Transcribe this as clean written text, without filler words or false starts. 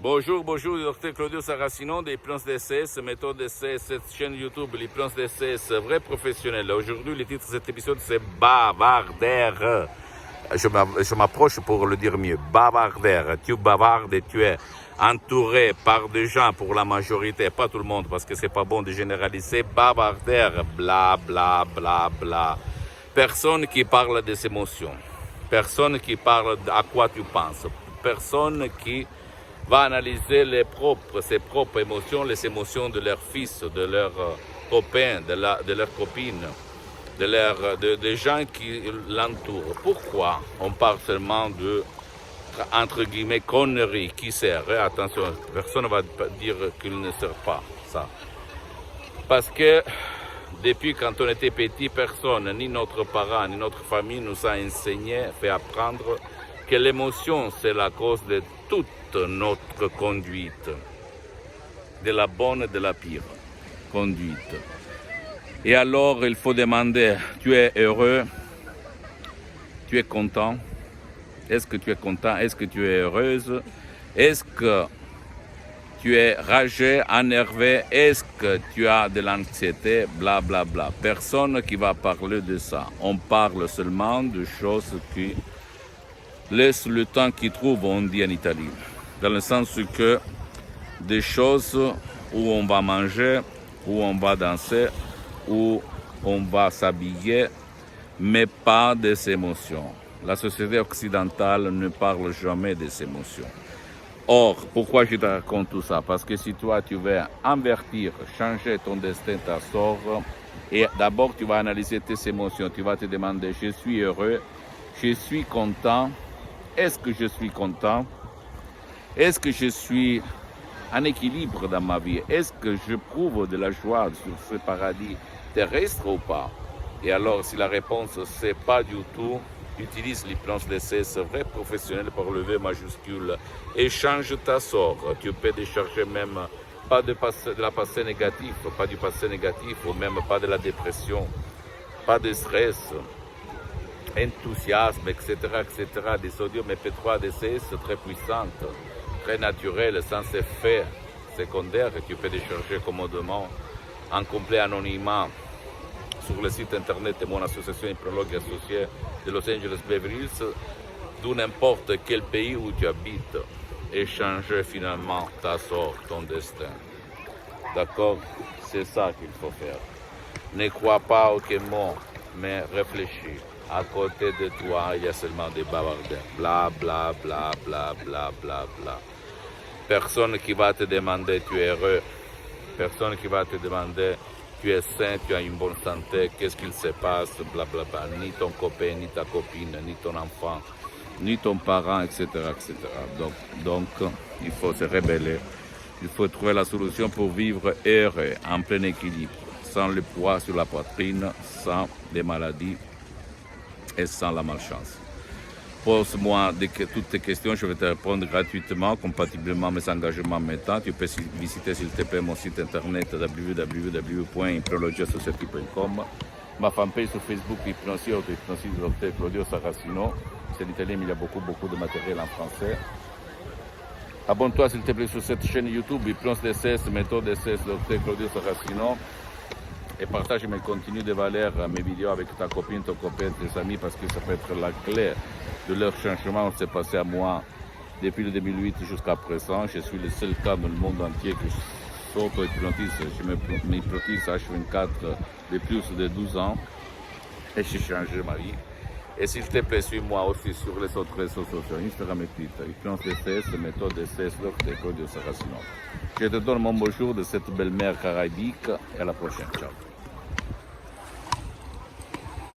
Bonjour, bonjour, docteur Claudio Saracino d'Hypnose DCS, méthode DCS, cette chaîne YouTube, l'Hypnose DCS, vrai professionnel. Aujourd'hui, le titre de cet épisode, c'est Bavardaire. Je m'approche pour le dire mieux. Bavardaire. Tu bavardes et tu es entouré par des gens, pour la majorité, pas tout le monde, parce que c'est pas bon de généraliser. Bavardaire, bla, bla, bla, bla. Personne qui parle des émotions. Personne qui parle à quoi tu penses. Personne qui va analyser ses propres émotions, les émotions de leurs fils, de leurs copains, de leurs copines, des gens qui l'entourent. Pourquoi on parle seulement de, entre guillemets, conneries qui sert? Attention, personne ne va dire qu'il ne sert pas, ça. Parce que depuis quand on était petit, personne, ni notre parent, ni notre famille nous a enseigné, fait apprendre que l'émotion, c'est la cause de toute notre conduite, de la bonne et de la pire conduite. Et alors, il faut demander, tu es heureux, tu es content, est-ce que tu es content, est-ce que tu es heureuse, est-ce que tu es ragé, énervé, est-ce que tu as de l'anxiété, bla bla bla. Personne qui va parler de ça. On parle seulement de choses qui laissent le temps qu'ils trouvent, on dit en Italie. Dans le sens que des choses où on va manger, où on va danser, où on va s'habiller, mais pas des émotions. La société occidentale ne parle jamais des émotions. Or, pourquoi je te raconte tout ça? Parce que si toi, tu veux invertir, changer ton destin, ta sort, et d'abord, tu vas analyser tes émotions. Tu vas te demander, je suis heureux, je suis content. Est-ce que je suis content? Est-ce que je suis en équilibre dans ma vie? Est-ce que je prouve de la joie sur ce paradis terrestre ou pas? Et alors, si la réponse c'est pas du tout, utilise l'hypnose DCS vrai professionnel par le V majuscule et change ta sort. Tu peux décharger même pas de la passé négatif, pas du passé négatif ou même pas de la dépression, pas de stress, enthousiasme, etc., des sodium MP3 DCS très puissantes, très naturelles, sans effet secondaire, que tu peux décharger commodément en complet anonymat sur le site internet de mon association hypnologue associée de Los Angeles Beverly Hills, d'où n'importe quel pays où tu habites, et changer finalement ta sorte, ton destin. D'accord? C'est ça qu'il faut faire. Ne crois pas aucun mot, mais réfléchis. À côté de toi, il y a seulement des bavardaires. Bla, bla, bla, bla, bla, bla, bla. Personne qui va te demander tu es heureux. Personne qui va te demander tu es sain, tu as une bonne santé, qu'est-ce qu'il se passe, bla, bla, bla. Ni ton copain, ni ta copine, ni ton enfant, ni ton parent, etc., etc. Donc, il faut se rebeller. Il faut trouver la solution pour vivre heureux, en plein équilibre, sans le poids sur la poitrine, sans des maladies et sans la malchance. Pose-moi toutes tes questions, je vais te répondre gratuitement, compatiblement à mes engagements maintenant. Tu peux visiter s'il te plaît mon site internet www.hypnologiasociety.com, ma fanpage sur Facebook Hypnosie Auto-Hypnosie du Dr Claudio Saracino. C'est l'italien, mais il y a beaucoup de matériel en français. Abonne-toi s'il te plaît sur cette chaîne YouTube Hypnose DCS, méthode DCS Dr Claudio Saracino. Et partage mes contenus de valeur, mes vidéos avec ta copine, ton copain, tes amis, parce que ça peut être la clé de leur changement. C'est passé à moi depuis le 2008 jusqu'à présent. Je suis le seul cas dans le monde entier que s'auto-hypnotise. Je m'hypnotise H24 de plus de 12 ans et j'ai changé ma vie. Et s'il te plaît, suis-moi aussi sur les autres réseaux sociaux, Instagram et Twitter, Hypnose DCS, méthode DCS, Dr Claudio Saracino. Je te donne mon bonjour de cette belle mer caraïbique et à la prochaine. Ciao.